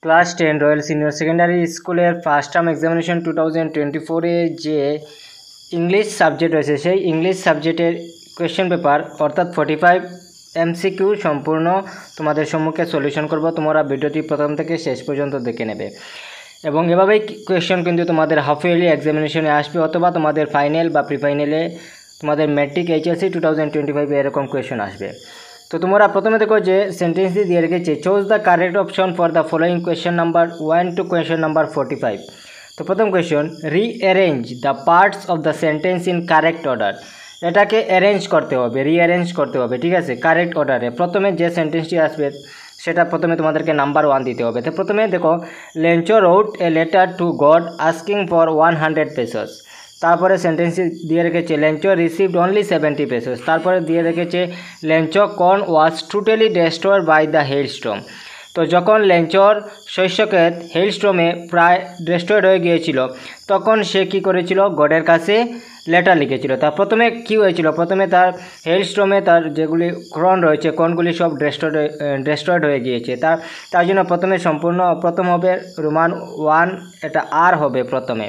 Class 10 royal senior secondary স্কুলের first term examination 2024 যে English subject রয়েছে সেই ইংলিশ সাবজেক্টের কোয়েশ্চেন পেপার অর্থাৎ 45 MCQ সম্পূর্ণ তোমাদের সম্মুখে সলিউশন করব। তোমরা ভিডিওটি প্রথম থেকে শেষ পর্যন্ত দেখে নেবে এবং এভাবেই কোয়েশ্চেন কিন্তু তোমাদের হাফ ইয়ারলি এক্সামিনেশনে আসবে অথবা তোমাদের ফাইনাল বা প্রি ফাইনালে তোমাদের ম্যাট্রিক HSC 2025 এরকম কোয়েশ্চেন আসবে। তো তোমরা প্রথমে দেখো যে সেন্টেন্সটি দিয়ে রেখেছে, choose the correct option for the following question number 1 to question number 45। তো প্রথম question, rearrange the parts of the sentence in correct order. এটাকে অ্যারেঞ্জ করতে হবে, রিঅ্যারেঞ্জ করতে হবে, ঠিক আছে, কারেক্ট অর্ডারে। প্রথমে যে সেন্টেন্সটি আসবে সেটা প্রথমে তোমাদেরকে নাম্বার 1 দিতে হবে। তো প্রথমে দেখো, Lencho road A letter to God asking for 100 pesos। তারপরে সেন্টেন্স দিয়ে রেখেছে লেঞ্চো রিসিভড অনলি 70 pesos। তারপরে দিয়ে রেখেছে Lencho corn was totally destroyed by the hailstorm. তো যখন লেঞ্চোর শস্যক্ষেত হেলস্টর্মে প্রায় ডেস্ট্রয়েড হয়ে গিয়েছিল তখন সে কী করেছিল, গডের কাছে লেটার লিখেছিল। তার প্রথমে কী হয়েছিল, প্রথমে তার হেলস্টর্মে তার যেগুলি কর্ন রয়েছে কর্নগুলি সব ডেস্ট্রয়েড হয়ে গিয়েছে। তার জন্য প্রথম হবে রোমান 1, এটা আর হবে প্রথমে।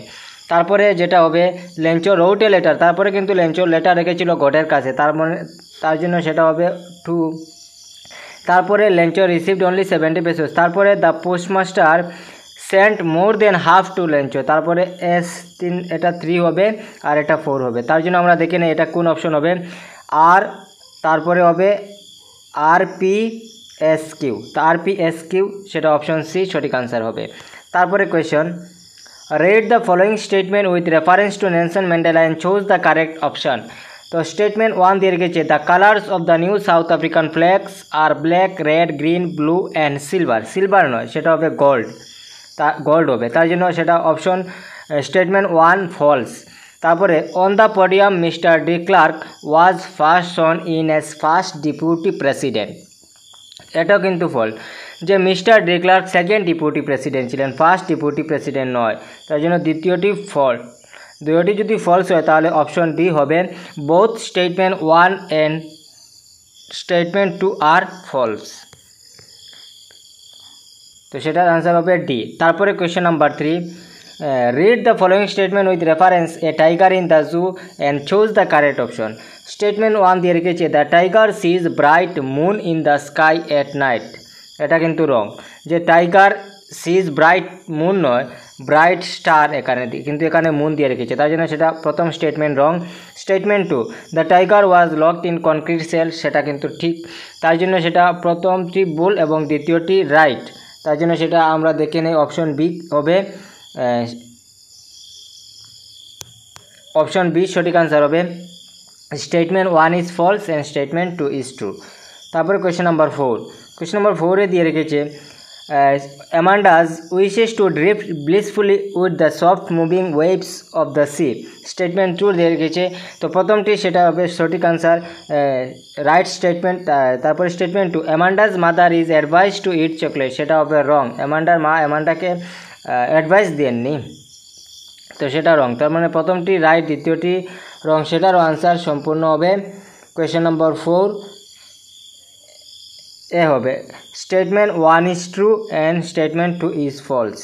তারপরে যেটা হবে লেঞ্চো রোট এ লেটার, তারপরে কিন্তু লেঞ্চো লেটার রেখেছিল গডের কাছে, তার জন্য সেটা হবে 2। তারপরে লেঞ্চো রিসিভড অনলি 70 pesos। তারপরে the postmaster sent more than half to Lencho, তারপরে S3, এটা 3 হবে আর এটা 4 হবে। তার জন্য আমরা দেখে নিই এটা কোন অপশন হবে, আর তারপরে হবে RPSQ। তো RPSQ সেটা অপশন সি সঠিক আনসার হবে। তারপরে question, read the following statement with reference to Nelson Mandela and choose the correct option। তো স্টেটমেন্ট 1 দিয়ে রেখেছে, the colours of the new South African flags are black, red, green, blue and silver. Silver নয়, সেটা হবে gold, gold হবে। তার জন্য সেটা অপশন স্টেটমেন্ট 1 ফলস। তারপরে on the podium mister de Klerk was first sworn in as first deputy president, এটাও কিন্তু ফল, যে mister de Klerk second deputy president ছিলেন, ফার্স্ট ডেপুটি প্রেসিডেন্ট নয়। তার জন্য দ্বিতীয়টি ফল। দুইটি যদি ফলস হয় তাহলে অপশন ডি হবে, both statement 1 and statement 2 are false. তো সেটার আনসার হবে ডি। তারপরে question number 3, read the following statement with reference a tiger in the zoo and choose the correct option. Statement 1 দিয়ে রেখেছে, the tiger sees bright moon in the sky at night, এটা কিন্তু wrong, যে tiger sees bright moon নয়, bright star এখানে, কিন্তু এখানে moon দিয়ে রেখেছে, তার জন্য সেটা প্রথম statement wrong. Statement 2, the tiger was locked in concrete cell, সেটা কিন্তু ঠিক, তার জন্য সেটা প্রথমটি ভুল এবং দ্বিতীয়টি রাইট। তার জন্য সেটা আমরা দেখে নেই, অপশন বি হবে, অপশন বি সঠিক আনসার হবে। Statement 1 is false and statement 2 is true. তারপরে কোয়েশ্চেন নাম্বার 4, কোয়েশ্চন নাম্বার 4-এ দিয়ে রেখেছে, Amanda's wishes to drift blissfully with the soft moving waves of the sea. Statement 2 দিয়ে রেখেছে, তো প্রথমটি সেটা হবে সঠিক আনসার, রাইট স্টেটমেন্ট। তারপরে statement 2, Amanda's mother is advise to eat chocolate, সেটা হবে রং, অ্যামান্ডার মা অ্যামান্ডাকে অ্যাডভাইস দেননি, তো সেটা রং। তার মানে প্রথমটি রাইট, দ্বিতীয়টি রং, সেটারও আনসার সম্পূর্ণ হবে কোয়েশ্চেন নাম্বার 4 এ হবে, statement 1 is true and statement 2 is false.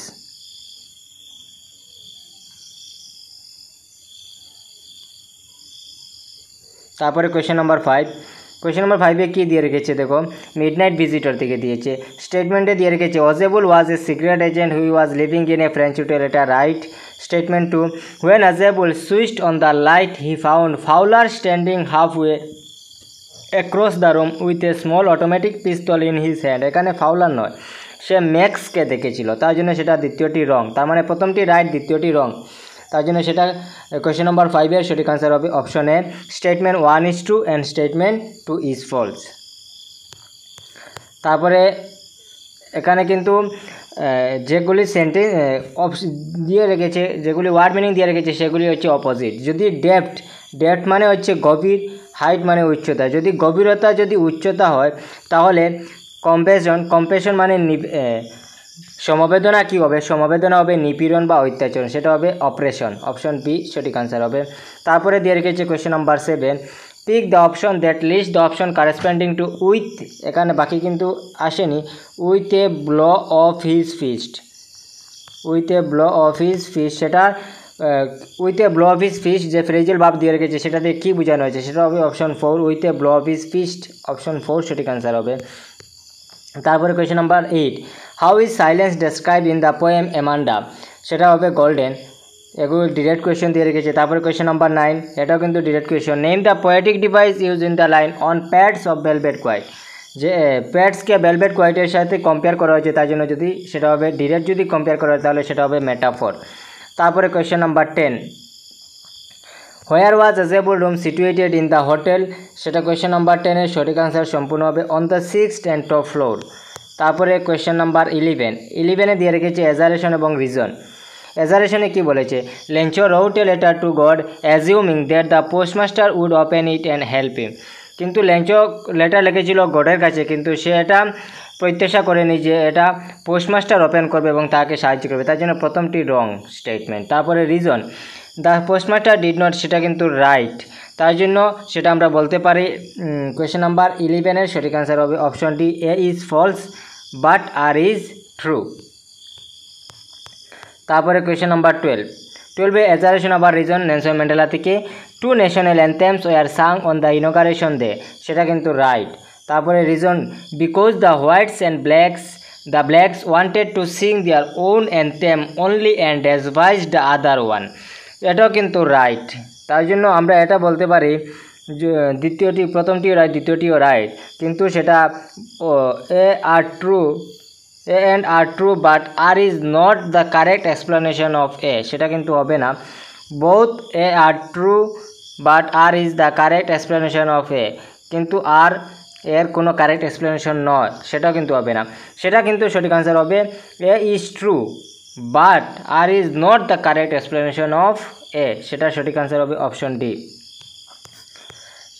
তারপরে কোয়েশ্চেন নাম্বার 5, কোয়েশ্চেন নাম্বার 5-এ কী দিয়ে রেখেছে দেখো, মিডনাইট ভিজিটর থেকে দিয়েছে। স্টেটমেন্টে দিয়ে রেখেছে, Ausable was a secret agent who was living in a French hotel, এটা right. Statement 2, when Ausable switched on the light he found Fowler standing halfway across the room with a small automatic pistol in his hand, এখানে Fowler নয়, সে ম্যাক্সকে দেখেছিল, তার জন্য সেটা দ্বিতীয়টি রং। তার মানে প্রথমটি রাইট, দ্বিতীয়টি রং, তার জন্য সেটা কোয়েশ্চেন নাম্বার 5-এর সঠিক আনসার হবে option A, statement 1 is true and statement 2 is false. তারপরে এখানে কিন্তু যেগুলি সেন্টেন্স দিয়ে রেখেছে, যেগুলি ওয়ার্ড মিনিং দিয়ে রেখেছে সেগুলি হচ্ছে অপোজিট। যদি ডেপথ মানে হচ্ছে গভীর, হাইট মানে উচ্চতা, যদি গভীরতা যদি উচ্চতা হয় তাহলে কম্প্যাশন মানে সমবেদনা কী হবে, সমবেদনা হবে নিপীড়ন বা অত্যাচার, সেটা হবে অপারেশন, অপশন বি সঠিক আনসার হবে। তারপরে দিয়ে রেখেছে question number 7, pick the option that list the option corresponding to with, এখানে বাকি কিন্তু আসেনি, with a blow of his fist, with a blow of his fist, সেটা with a blow of his fist যে ফ্রেজাল ভার্ব দিয়ে রেখেছে সেটা দিয়ে কী বোঝানো হয়েছে, সেটা হবে option 4, with a blow of his fist, option 4 সঠিক অ্যান্সার হবে। তারপরে question number 8, how is silence describe in the poem Amanda, সেটা হবে গোল্ডেন। এগুলো ডিরেক্ট কোয়েশ্চেন দিয়ে রেখেছে। তারপরে কোয়েশ্চেন নাম্বার 9, এটাও কিন্তু direct question, name the poetic device use in the line on pads of velvet quiet, যে প্যাডসকে ভেলভেট কোয়াইটের সাথে কম্পেয়ার করা হয়েছে, তাই জন্য যদি সেটা হবে ডিরেক্ট, যদি কম্পেয়ার করা হয় তাহলে সেটা হবে মেটাফর। তারপরে question number 10, where was Ausable room situated in the hotel, সেটা কোয়েশ্চেন নাম্বার 10 এর সঠিক আনসার সম্পূর্ণ হবে on the 6th and top floor। তারপরে কোয়েশ্চেন নাম্বার 11 দিয়ে রেখেছে এজারেশন এবং রিজন। এজারেশনে কি বলেছে, Lencho wrote a letter to God assuming that the postmaster would open it and help him, কিন্তু লেঞ্চো লেটার লিখেছিল গডের কাছে, কিন্তু সে এটা প্রত্যাশা করেনি যে এটা পোস্টমাস্টার ওপেন করবে এবং তাকে সাহায্য করবে, তার জন্য প্রথমটি রং স্টেটমেন্ট। তারপরে reason, the postmaster did not, সেটা কিন্তু রাইট, তার জন্য সেটা আমরা বলতে পারি কোয়েশ্চেন নাম্বার 11 এর সঠিক অ্যান্সার হবে option D, A is false but R is true. তারপরে কোয়েশ্চেন নাম্বার 12 এজারেশন আবার রিজন নেলসন ম্যান্ডেলা থেকে 2 national anthems were sung on the inauguration day, সেটা কিন্তু রাইট। তারপরে reason, because the whites and the blacks wanted to sing their own anthem only and despised the other one, এটাও কিন্তু right, তার জন্য আমরা এটা বলতে পারি দ্বিতীয়টি, প্রথমটিও রাইট দ্বিতীয়টিও রাইট, কিন্তু সেটা এ and are true but R is not the correct explanation of A, সেটা কিন্তু হবে না। both A are true but R is the correct explanation of A, কিন্তু আর এর কোনো কারেক্ট এক্সপ্লেনেশন নয়, সেটাও কিন্তু হবে না। সেটা কিন্তু সঠিক আনসার হবে A is true but R is not the correct explanation of A, সেটা সঠিক আনসার হবে অপশন ডি।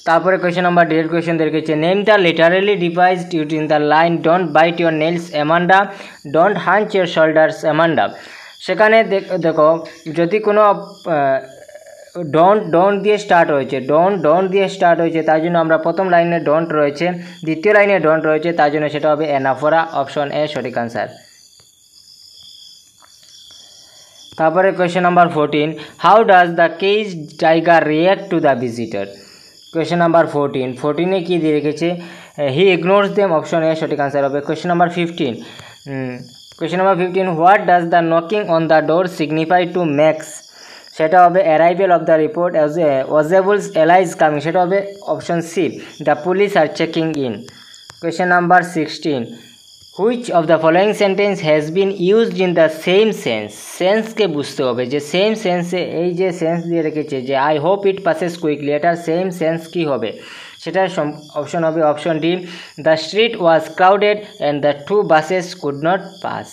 তারপরে কোয়েশ্চেন নাম্বার ডিরেক্ট কোয়েশ্চেন দেখেছে, name the literary device use in the line don't bite your nails Amanda, don't hunch your shoulders Amanda, সেখানে দেখো যদি কোনো don't দিয়ে স্টার্ট হয়েছে, ডোন্ট দিয়ে স্টার্ট হয়েছে, তার জন্য আমরা প্রথম লাইনে ডোন্ট রয়েছে, দ্বিতীয় লাইনে ডোন্ট রয়েছে, তার জন্য সেটা হবে অ্যানাফোরা, অপশন এ সঠিক আনসার। তারপরে question number 14, how does the cage tiger react to the visitor, question number 14 কি দিয়ে রেখেছে, he ignores them, option A সঠিক আনসার হবে। Question number 15, what does the knocking on the door signify to Max, সেটা হবে arrival of the report Ausable's allies coming, সেটা হবে option C, the police are checking in. Question number 16, which of the following sentence has been used in the same sense, সেন্সকে বুঝতে হবে যে same সেন্সে এই যে সেন্স দিয়ে রেখেছে যে I hope it passes quickly, এটার সেম সেন্স কী হবে, সেটার অপশন হবে option D, the street was crowded and the 2 buses could not pass.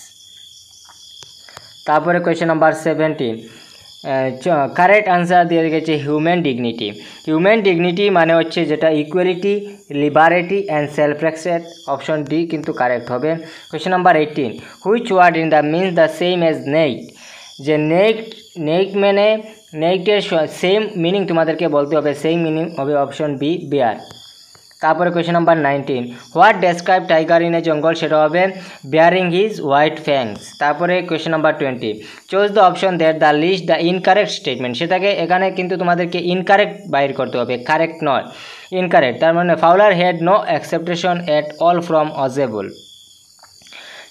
তারপরে কোয়েশ্চেন নাম্বার 17, কারেক্ট আনসার দিয়ে রেখেছে হিউম্যান ডিগনিটি। হিউম্যান ডিগনিটি মানে হচ্ছে যেটা equality, liberty and self respect, option D কিন্তু কারেক্ট হবে। Question number 18, which word in the means the same as next, যে next মানে নেক্টের সেম মিনিং তোমাদেরকে বলতে হবে, সেই মিনিং হবে অপশন বি বেয়ার। তারপরে question number 19, what describe tiger in a jungle, সেটা হবে বেয়ারিং হিজ হোয়াইট ফ্যাংস। তারপরে question number 20, choose the option that the list the incorrect statement, সেটাকে এখানে কিন্তু তোমাদেরকে ইনকারেক্ট বাইর করতে হবে, কারেক্ট নয়, ইনকারেক্ট। তার মানে Fowler had no expectation at all from Ausable,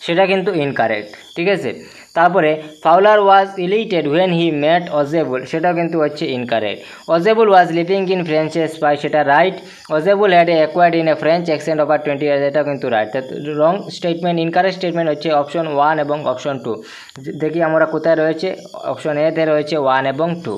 সেটা কিন্তু ইনকারেক্ট, ঠিক আছে। তারপরে ফাউলার ওয়াজ ইলিটেড হোয়েন হি মেট অজেবল, সেটাও কিন্তু হচ্ছে incorrect. Ausable was living in French spy, সেটা right. Ausable had acquired in a French accent over 20 years, এটাও কিন্তু right. Wrong statement, incorrect statement হচ্ছে অপশন 1 এবং অপশন 2। দেখি আমরা কোথায় রয়েছে, অপশন এতে রয়েছে 1 এবং 2।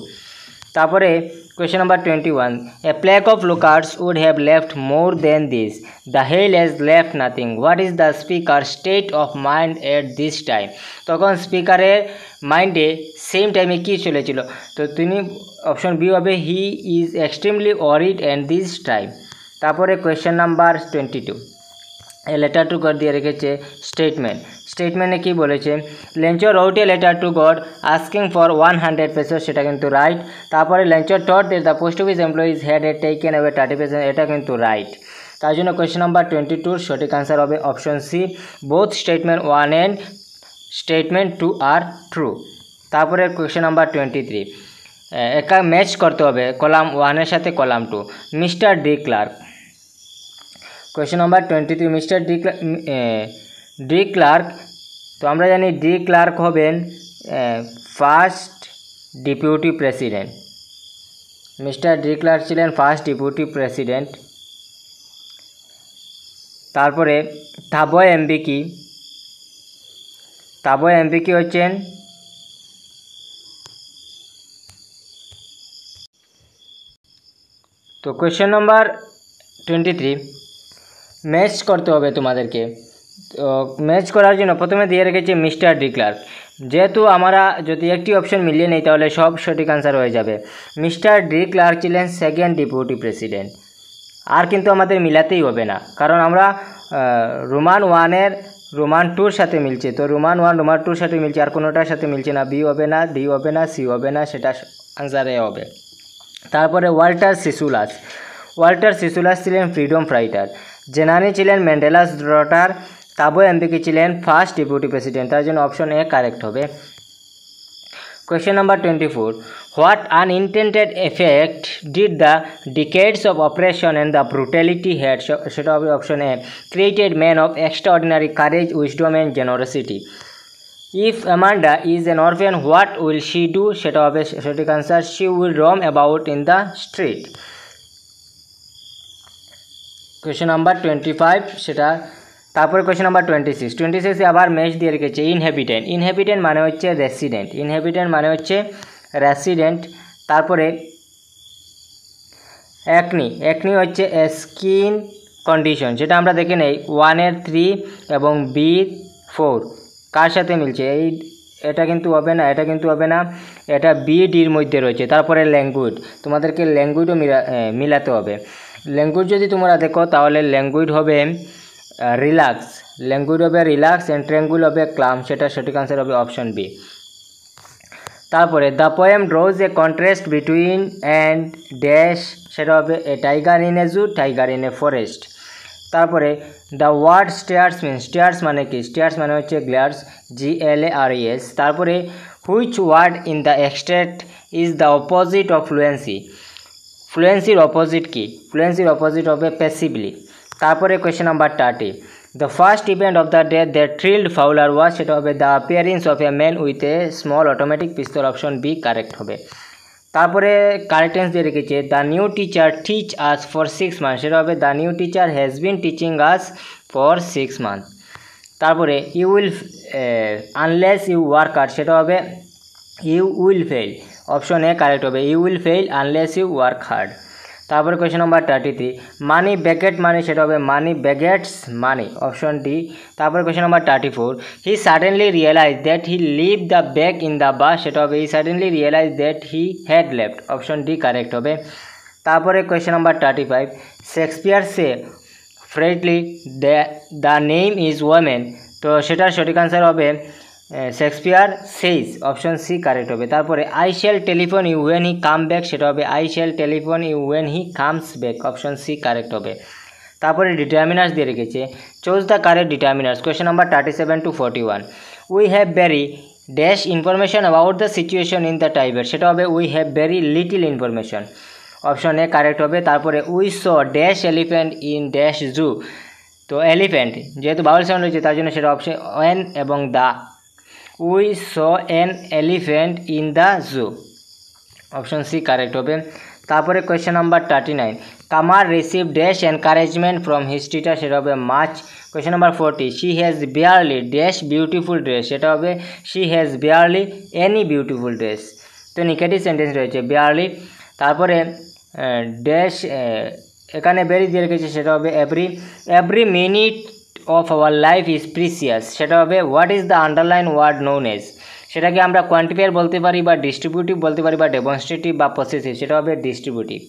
তারপরে question number 21, a plague of locusts would have left more than this, the hail has left nothing, what is the speaker state of mind at this time, তখন স্পিকারের মাইন্ডে সেম টাইমে কী চলেছিল, তো তিনি অপশন বি হবে he is extremely worried and this time. তারপরে question number 22, a letter to God দিয়ে রেখেছে স্টেটমেন্ট। স্টেটমেন্টে কি বলেছে, Lencho wrote a letter to God asking for 100 pesos, সেটা কিন্তু রাইট। তারপরে Lencho thought that the post office employees had taken away 30%, এটা কিন্তু রাইট। তার জন্য কোয়েশ্চেন নাম্বার 22 সঠিক আনসার হবে option C, both statement 1 and statement 2 are true. তারপরে কোয়েশ্চেন নাম্বার 23, একা ম্যাচ করতে হবে কলাম 1 এর সাথে column 2। Mister de Klerk, question number 23, mister de Klerk, তো আমরা জানি ডি ক্লার্ক হবেন first deputy president. Mister de Klerk ছিলেন ফার্স্ট ডেপুটি প্রেসিডেন্ট। তারপরে থাবয় এমপি কি, থাবয় এমপি কি হচ্ছেন তো কোয়েশ্চেন নাম্বার 23 ম্যাচ করতে হবে তোমাদেরকে। তো ম্যাচ করার জন্য প্রথমে দিয়ে রেখেছি মিস্টার ডি ক্লার্ক, যেহেতু আমরা যদি একটি অপশন মিলিয়ে নেই তাহলে সব সঠিক আনসার হয়ে যাবে। মিস্টার ডি ক্লার্ক ছিলেন সেকেন্ড ডেপুটি প্রেসিডেন্ট, আর কিন্তু আমাদের মিলাতেই হবে না, কারণ আমরা রোমান 1 রোমান 2 সাথে মিলছে, তো রোমান 1 রোমান 2 সাথে মিলছে, আর কোনোটার সাথে মিলছে না। বি হবে না, ডি হবে না, সি হবে না, সেটা আনসার এ হবে। তারপরে ওয়াল্টার সিসুলাস, ওয়াল্টার সিসুলাস ছিলেন ফ্রিডম ফাইটার। জেনানি ছিলেন ম্যান্ডেলাস ডটার। থাবয় এমপি ছিলেন ফার্স্ট ডেপুটি প্রেসিডেন্ট, তার জন্য অপশন এ কারেক্ট হবে। Question number 24, what unintended effect did the decades of oppression and the brutality had, সেটা হবে option A created man of extraordinary courage, wisdom and generosity. If Amanda is an orphan what will she do, সেটা হবে সঠিক answer, she will roam about in the street. Question number 25 সেটা। তারপরে question number 26 আবার match দিয়ে রেখেছে inhabitant, inhabitant মানে হচ্ছে রেসিডেন্ট, ইনহ্যাবিটেন্ট মানে হচ্ছে রেসিডেন্ট। তারপরে একনি, একনি হচ্ছে স্কিন কন্ডিশন, যেটা আমরা দেখে নেই 1 এর 3 এবং বি 4 কার সাথে মিলছে, এটা কিন্তু হবে না, এটা কিন্তু হবে না, এটা বি ডির মধ্যে রয়েছে। তারপরে ল্যাঙ্গুয়েজ, তোমাদেরকে ল্যাঙ্গুয়েজও মিলাতে হবে। ল্যাঙ্গুয়েজ যদি তোমরা দেখো তাহলে ল্যাঙ্গুয়েজ হবে রিল্যাক্স, ল্যাঙ্গুয়েজ হবে রিল্যাক্স অ্যান্ড ট্র্যাঙ্গুল হবে ক্লাম, সেটা সঠিক আনসার হবে অপশন বি। তারপরে the poem draws a contrast between and dash, সেটা হবে a tiger in a zoo, tiger in a forest. তারপরে the word stares mean, stares মানে কি, স্টেয়ার্স মানে হচ্ছে গ্লার্স, GLARES। তারপরে which word in the extract is the opposite of fluency, ফ্লুয়েন্সির opposite কি, ফ্লুয়েন্সির অপোজিট হবে প্যাসিভলি। তারপরে question number 30, the first event of the day that thrilled Fowler was, সেটা হবে the appearance of a man with a small automatic pistol, option B correct হবে। তারপরে কারেক্টেন্স দিয়ে রেখেছে the new teacher teach us for 6 months, সেটা হবে the new teacher has been teaching us for 6 months। তারপরে you will unless you work hard, সেটা হবে you will fail, option A correct হবে, you will fail unless you work hard. তারপরে question number 33, money begets money, সেটা হবে money begets money, option D. তারপরে question number 34, he suddenly realise that he leave the bag in the bus, সেটা হবে he suddenly realise that he had left, option D correct হবে। তারপরে question number 35, Shakespeare say frailty the name is woman, তো সেটার সঠিক answer হবে Shakespeare says, option C correct হবে। তারপরে I shall telephone you when he come back, সেটা হবে I shall telephone you when he comes back, option C correct হবে। তারপরে ডিটারমিনার্স দিয়ে রেখেছে, choose the correct determiners. Question number 37 to 41, we have very dash information about the situation in the Tiber, সেটা হবে we have very little information, option A correct হবে। তারপরে we saw dash elephant in dash zoo, তো elephant যেহেতু বাউল sound রয়েছে তার জন্য সেটা অপশন এন এবং the, we saw an elephant in the zoo, option C correct হবে। তারপরে question number 39, Kumar receive dash encouragement from his teacher, সেটা হবে much. Question number 40, she has barely dash beautiful dress, সেটা হবে she has barely any beautiful dress, তো negative sentence রয়েছে barely. তারপরে dash এখানে বেরি দিয়ে রেখেছে, সেটা হবে every minute of our life is precious, সেটা হবে what is the underline word known as, সেটাকে আমরা কোয়ান্টিফায়ার বলতে পারি বা ডিস্ট্রিবিউটিভ বলতে পারি বা ডেমনস্ট্রেটিভ বা পসেসিভ, সেটা হবে distributive.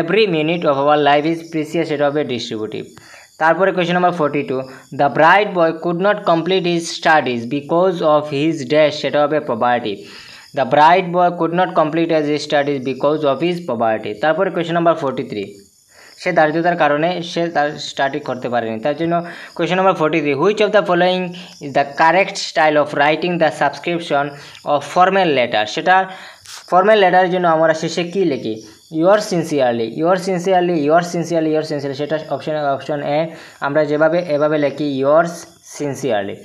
Every minute of our life is precious, সেটা হবে ডিস্ট্রিবিউটিভ। তারপরে question number 42, the bright boy could not complete his studies because of his dash, সেটা হবে poverty. The bright boy could not complete his studies because of his poverty. তারপরে question number 43, সে দারিদ্রতার কারণে সে তার study করতে পারেনি। তার জন্য question number 43, which of the following is the correct style of writing the subscription of formal letter, সেটা formal লেটারের জন্য আমরা শেষে কী লিখি? Your sincerely, your sincerely, your sincerely, your sincerely, সেটা অপশন এ আমরা এভাবে লিখি ইয়োর্স সিনসিয়ারলি,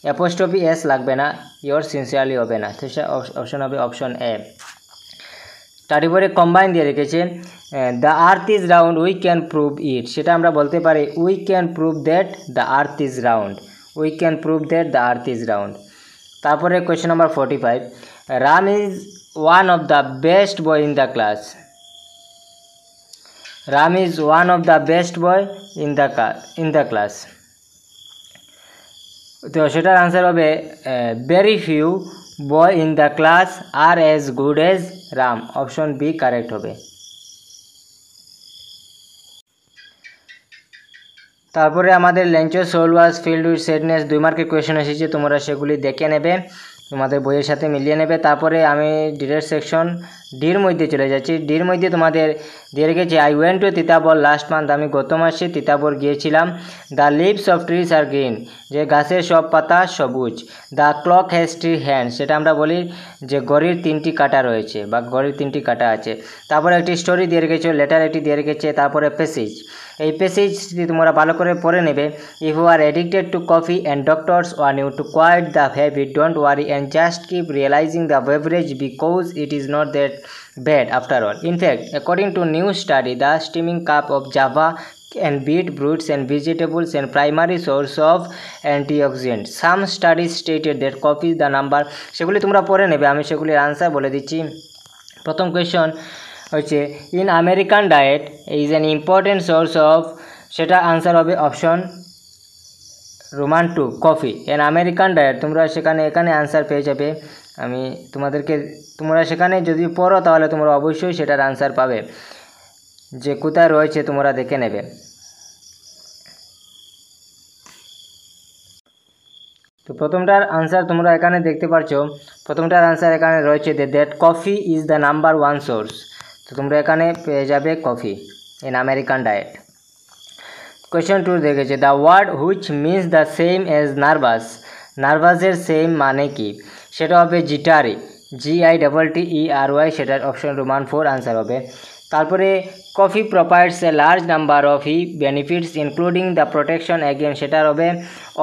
অ্যাপোস্ট্রফি এস লাগবে না, ইয়োর সিনসিয়ারলি হবে না, তো সেটা অপশন হবে অপশন এ। তারপরে কম্বাইন দিয়ে রেখেছে the earth is round we can prove it, সেটা আমরা বলতে পারি we can prove that the earth is round, we can prove that the earth is round. তারপরে question number 45, Ram is one of the best boy in the class, Ram is one of the best boy in the class, তো সেটার answer হবে very few boy in the class are as good age Ram, option B correct হবে। তারপরে আমাদের Lencho soul was filled with sadness 2 মার্কের question এসেছে, তোমরা সেগুলি দেখে নেবে, তোমাদের বইয়ের সাথে মিলিয়ে নেবে। তারপরে আমি ডিরেক্ট সেকশন ডির মধ্যে চলে যাচ্ছি। ডির মধ্যে তোমাদের দিয়ে রেখেছি I went to Titabar last month, আমি গত মাসে তিতাবর গিয়েছিলাম। The leaves of trees are green, যে গাছের সব পাতা সবুজ। দ্য ক্লক হ্যাজ 3 হ্যান্ডস, সেটা আমরা বলি যে ঘড়ির 3টি কাঁটা রয়েছে বা ঘড়ির 3টি কাঁটা আছে। তারপরে একটি স্টোরি দিয়ে রেখেছে, লেটার একটি দিয়ে রেখেছে। তারপরে প্যাসেজ, এই প্যাসেজটি তোমরা ভালো করে পড়ে নেবে। If you are addicted to coffee and doctors want you to quit the habit, don't worry and just keep realising the beverage because it is not that bad after all. In fact, according to new study, the steaming cup of java and beet fruits and vegetables and primary source of antioxidants. Some studies stated that coffee is the number, সেগুলি তোমরা পড়ে নেবে, আমি সেগুলির answer বলে দিচ্ছি। প্রথম question হচ্ছে in American diet is an important source of, সেটা আনসার হবে option Roman 2 coffee. N American diet, তোমরা এখানে আনসার পেয়ে যাবে। আমি তোমরা সেখানে যদি পড়ো তাহলে তোমরা অবশ্যই সেটার আনসার পাবে, যে কোথায় রয়েছে তোমরা দেখে নেবে। তো প্রথমটার আনসার তোমরা এখানে দেখতে পাচ্ছ, প্রথমটার আনসার এখানে রয়েছে that coffee is the number 1 source, তো তোমরা এখানে পেয়ে যাবে coffee in American diet. Question 2 দেখেছে the word which means the same as nervous, নার্ভাসের সেম মানে কি? সেটা হবে জিটারি, GITTERY, সেটার অপশন রোমান 4 আনসার হবে। তারপরে coffee provides a large number of benefits including the protection again, সেটার হবে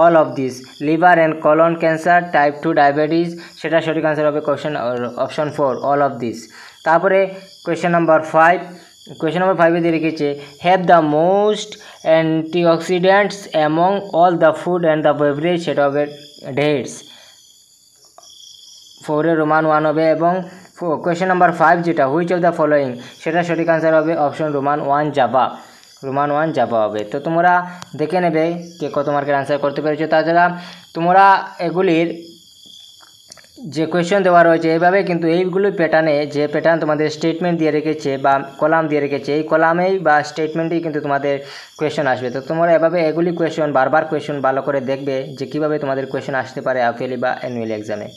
all of this, liver and colon cancer, type 2 diabetes, সেটা সঠিক আনসার হবে অপশন 4 অল অফ দিস। তারপরে কোয়েশ্চেন নাম্বার 5, কোয়েশ্চেন নাম্বার 5 দিয়ে রেখেছে have the most antioxidants among all the food and the beverage, সেটা হবে ডেটস, 4 রোমান 1 হবে। এবং কোয়েশ্চেন নাম্বার 5 যেটা হুইচ অফ দ্য ফলোয়িং, সেটা সঠিক আনসার হবে option Roman 1 Java, Roman 1 Java হবে। তো তোমরা দেখে নেবে কে কত মার্কের আনসার করতে পেরেছো। তাছাড়া তোমরা এগুলির যে কোয়েশ্চেন দেওয়া রয়েছে এইভাবে, কিন্তু এইগুলো প্যাটার্নে যে প্যাটার্ন তোমাদের স্টেটমেন্ট দিয়ে রেখেছে বা কলাম দিয়ে রেখেছে, এই কলামেই বা স্টেটমেন্টেই কিন্তু তোমাদের কোয়েশ্চেন আসবে। তো তোমরা এভাবে এগুলি কোয়েশ্চেন বারবার কোয়েশ্চেন ভালো করে দেখবে যে কীভাবে তোমাদের কোয়েশ্চেন আসতে পারে হাফ ইয়ারলি বা অ্যানুয়াল এক্সামে।